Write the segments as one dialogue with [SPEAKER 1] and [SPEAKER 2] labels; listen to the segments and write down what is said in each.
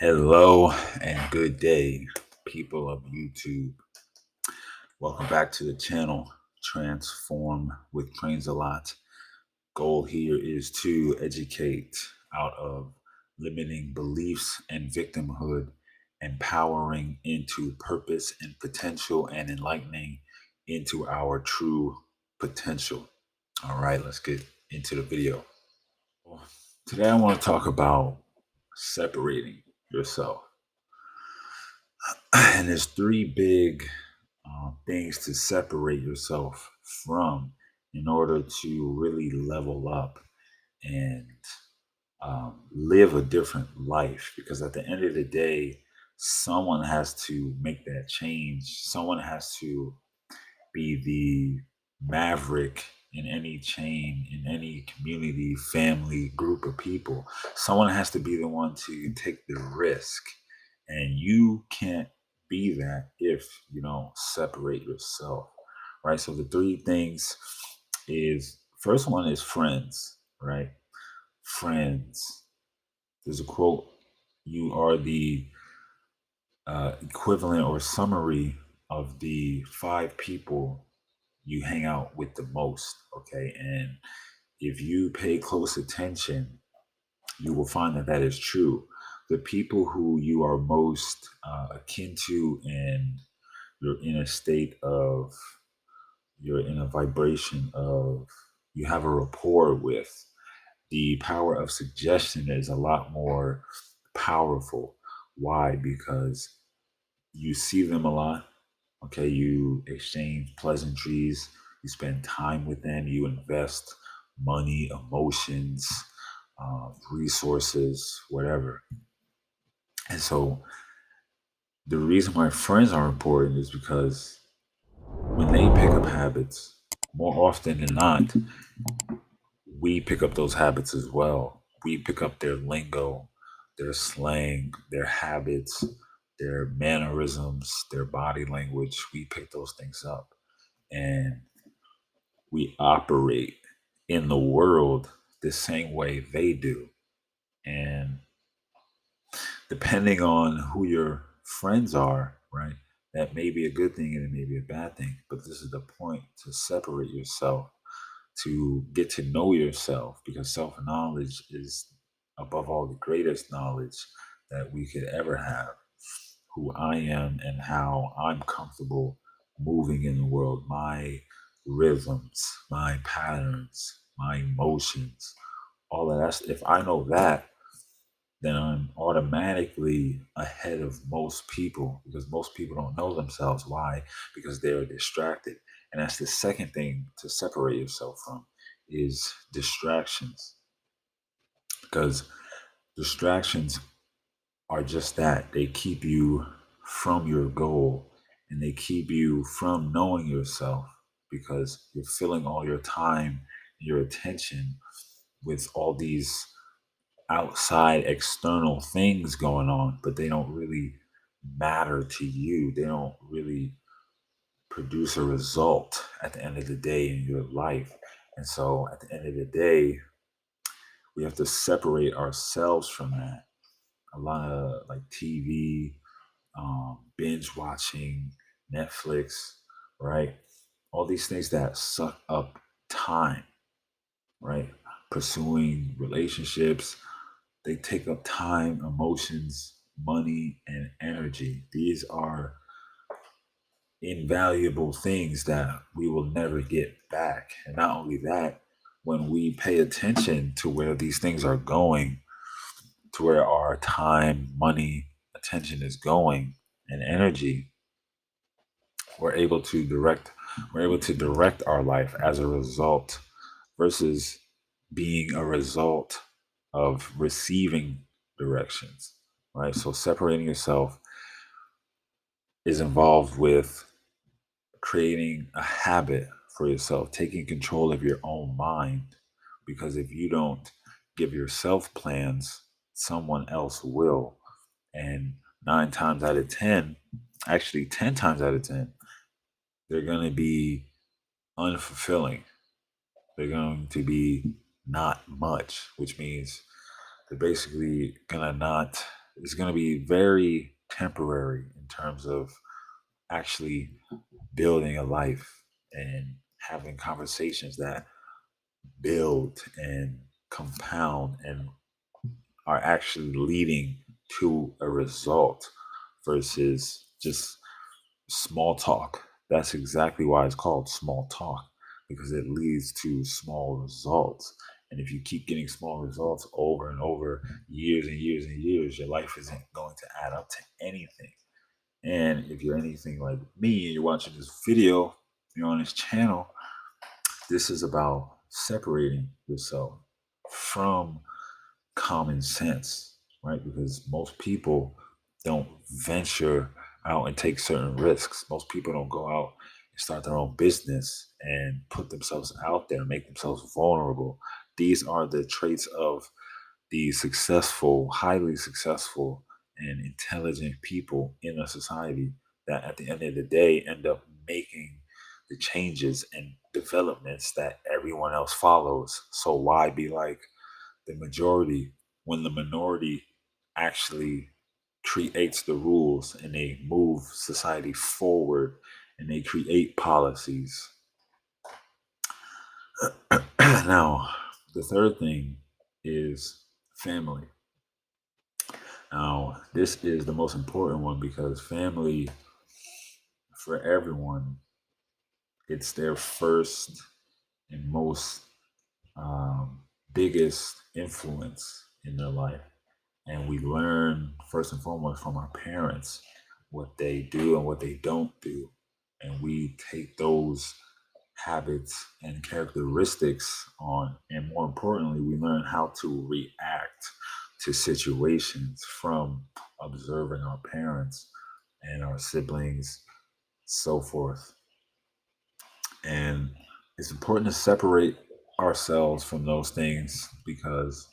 [SPEAKER 1] Hello and good day, people of YouTube. Welcome back to the channel, Transform with Trainsalot. Goal here is to educate out of limiting beliefs and victimhood, empowering into purpose and potential, and enlightening into our true potential. All right, let's get into the video. Today, I want to talk about separating yourself. And there's three big things to separate yourself from in order to really level up and live a different life. Because at the end of the day, someone has to make that change. Someone has to be the maverick in any chain, in any community, family, group of people. Someone has to be the one to take the risk. And you can't be that if you don't separate yourself, right? So the three things is first one is friends, right? Friends. There's a quote, you are the equivalent or summary of the five people you hang out with the most, okay? And if you pay close attention, you will find that that is true. The people who you are most akin to, and you're in a state of, you're in a vibration of, you have a rapport with, the power of suggestion is a lot more powerful. Why? Because you see them a lot. Okay, you exchange pleasantries, you spend time with them, you invest money, emotions, resources, whatever. And so the reason why friends are important is because when they pick up habits, more often than not, we pick up those habits as well. We pick up their lingo, their slang, their habits, their mannerisms, their body language. We pick those things up. And we operate in the world the same way they do. And depending on who your friends are, right, that may be a good thing and it may be a bad thing. But this is the point, to separate yourself, to get to know yourself, because self knowledge is above all the greatest knowledge that we could ever have. Who I am and how I'm comfortable moving in the world, my rhythms, my patterns, my emotions, all of that. If I know that, then I'm automatically ahead of most people, because most people don't know themselves. Why? Because they're distracted. And that's the second thing to separate yourself from, is distractions. Because distractions are just that. They keep you from your goal, and they keep you from knowing yourself, because you're filling all your time, your attention with all these outside external things going on, but they don't really matter to you. They don't really produce a result at the end of the day in your life. And so at the end of the day, we have to separate ourselves from that. A lot of like TV, binge watching, Netflix, right? All these things that suck up time, right? Pursuing relationships, they take up time, emotions, money, and energy. These are invaluable things that we will never get back. And not only that, when we pay attention to where these things are going, to where our time, money, attention is going, and energy, we're able to direct our life as a result, versus being a result of receiving directions, right? So separating yourself is involved with creating a habit for yourself, taking control of your own mind. Because if you don't give yourself plans, someone else will. And 9 times out of 10, actually 10 times out of 10, they're going to be unfulfilling. They're going to be not much, which means they're basically going to not is going to be very temporary in terms of actually building a life and having conversations that build and compound and are actually leading to a result versus just small talk. That's exactly why it's called small talk, because it leads to small results. And if you keep getting small results over and over, years and years and years, your life isn't going to add up to anything. And if you're anything like me and you're watching this video, you're on this channel, this is about separating yourself from common sense, right? Because most people don't venture out and take certain risks. Most people don't go out and start their own business and put themselves out there, make themselves vulnerable. These are the traits of the successful, highly successful, and intelligent people in a society that at the end of the day end up making the changes and developments that everyone else follows. So why be like the majority when the minority actually creates the rules and they move society forward and they create policies? Now, the third thing is family. Now, this is the most important one because family, for everyone, it's their first and most um, biggest influence in their life. And we learn first and foremost from our parents what they do and what they don't do. And we take those habits and characteristics on, and more importantly, we learn how to react to situations from observing our parents and our siblings, so forth. And it's important to separate ourselves from those things because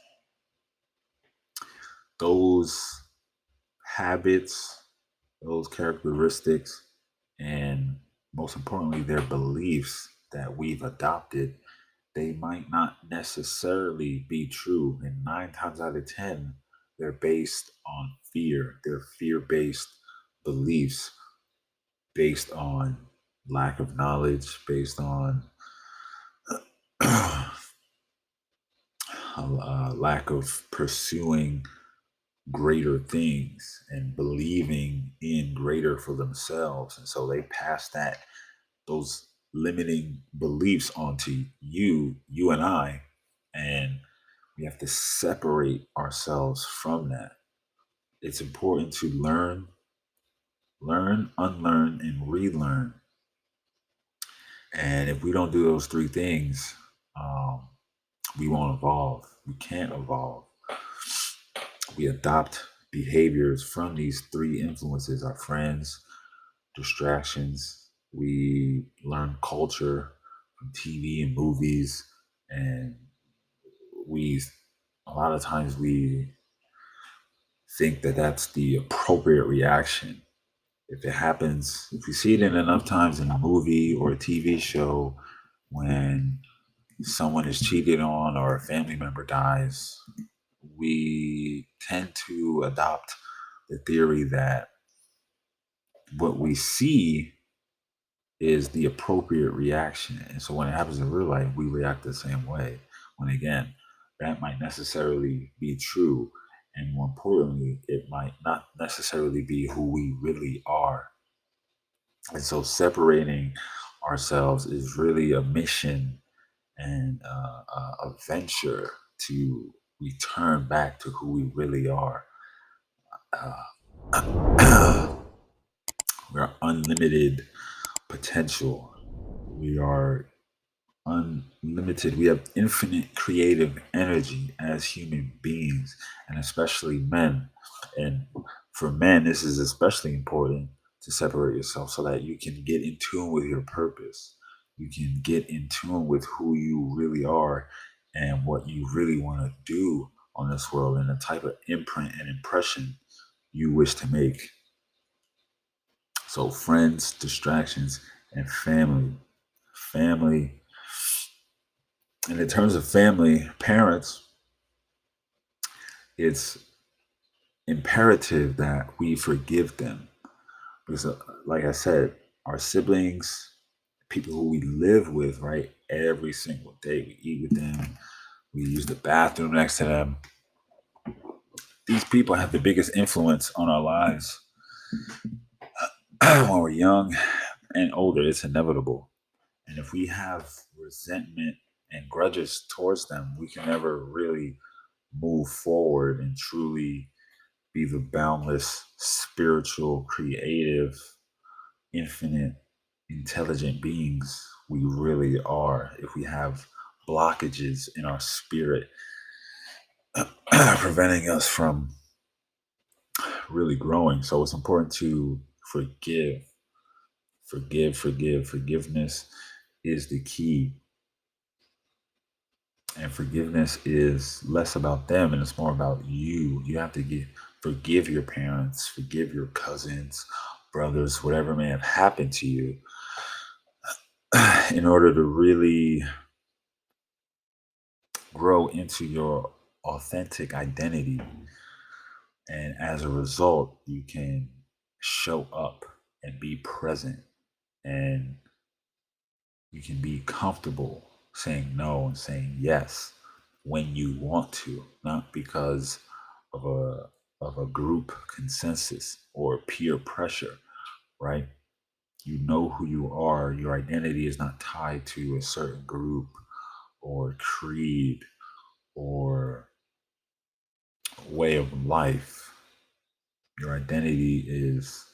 [SPEAKER 1] those habits, those characteristics, and most importantly, their beliefs that we've adopted, they might not necessarily be true. And 9 times out of 10, they're based on fear. They're fear based beliefs based on lack of knowledge, based on lack of pursuing greater things and believing in greater for themselves. And so they pass those limiting beliefs onto you and I, and we have to separate ourselves from that. It's important to learn, unlearn, and relearn. And if we don't do those three things, um, we won't evolve. We can't evolve. We adopt behaviors from these three influences: our friends, distractions. We learn culture from TV and movies, and we a lot of times we think that that's the appropriate reaction. If it happens, if we see it in enough times in a movie or a TV show, when someone is cheated on or a family member dies, we tend to adopt the theory that what we see is the appropriate reaction. And so when it happens in real life, we react the same way. When again, that might necessarily be true. And more importantly, it might not necessarily be who we really are. And so separating ourselves is really a mission and a venture to return back to who we really are. We are unlimited potential. We are unlimited. We have infinite creative energy as human beings, and especially men. And for men, this is especially important to separate yourself so that you can get in tune with your purpose. You can get in tune with who you really are and what you really want to do on this world and the type of imprint and impression you wish to make. So, friends, distractions, and family. Family, and in terms of family, parents, it's imperative that we forgive them. Because, like I said, our siblings, people who we live with, right, every single day, we eat with them, we use the bathroom next to them. These people have the biggest influence on our lives when we're young and older. It's inevitable. And if we have resentment and grudges towards them, we can never really move forward and truly be the boundless, spiritual, creative, infinite, intelligent beings we really are. If we have blockages in our spirit preventing us from really growing. So it's important to forgive. Forgiveness is the key. And forgiveness is less about them and it's more about you. You have to forgive your parents, forgive your cousins, brothers, whatever may have happened to you, in order to really grow into your authentic identity. And as a result, you can show up and be present, and you can be comfortable saying no and saying yes when you want to, not because of a group consensus or peer pressure, right? You know who you are. Your identity is not tied to a certain group or creed or way of life. Your identity is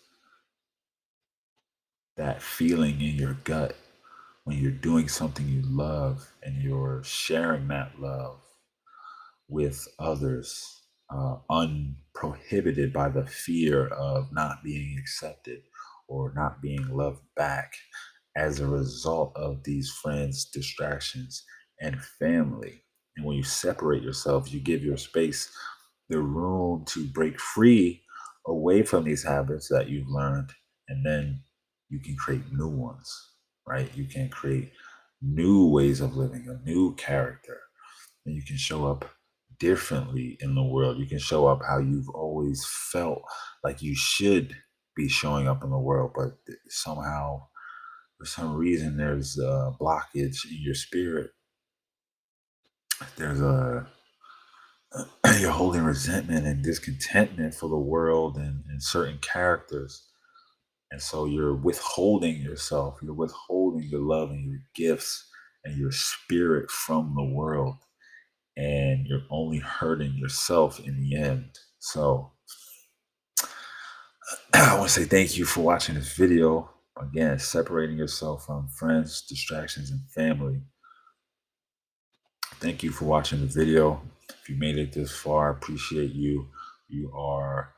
[SPEAKER 1] that feeling in your gut when you're doing something you love and you're sharing that love with others, unprohibited by the fear of not being accepted or not being loved back as a result of these friends, distractions, and family. And when you separate yourself, you give your space the room to break free away from these habits that you've learned, and then you can create new ones, right? You can create new ways of living, a new character, and you can show up differently in the world. You can show up how you've always felt like you should be showing up in the world, but somehow, for some reason, there's a blockage in your spirit. There's a you're holding resentment and discontentment for the world and certain characters. And so you're withholding yourself, you're withholding your love and your gifts and your spirit from the world. And you're only hurting yourself in the end. So I want to say thank you for watching this video. Again, separating yourself from friends, distractions, and family. Thank you for watching the video. If you made it this far, I appreciate you. You are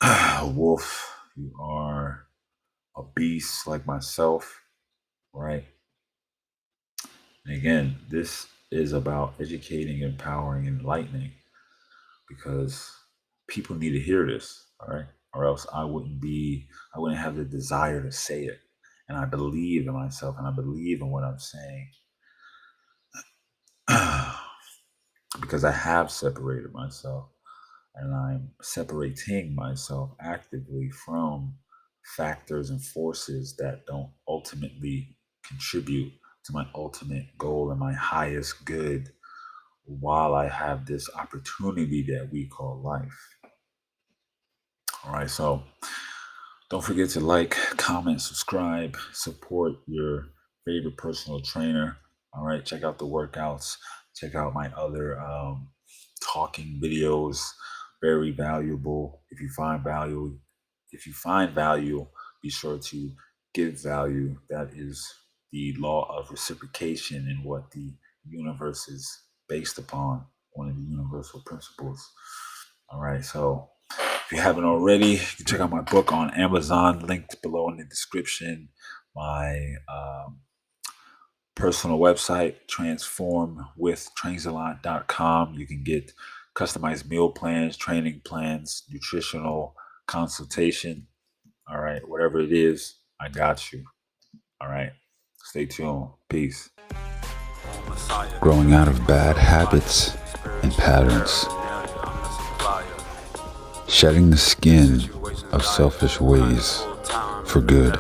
[SPEAKER 1] a wolf. You are a beast like myself, right? And again, this is about educating, empowering, enlightening, because people need to hear this, all right? Or else I wouldn't have the desire to say it. And I believe in myself and I believe in what I'm saying. Because I have separated myself and I'm separating myself actively from factors and forces that don't ultimately contribute to my ultimate goal and my highest good while I have this opportunity that we call life. All right, so don't forget to like, comment, subscribe, support your favorite personal trainer. All right, check out the workouts. Check out my other talking videos. Very valuable. If you find value, be sure to give value. That is the law of reciprocation and what the universe is based upon. One of the universal principles. All right, so if you haven't already, you can check out my book on Amazon, linked below in the description. My personal website, transformwithtrainsalot.com. You can get customized meal plans, training plans, nutritional consultation. All right, whatever it is, I got you. All right, stay tuned. Peace. Growing out of bad habits and patterns. shedding the skin of selfish ways for good.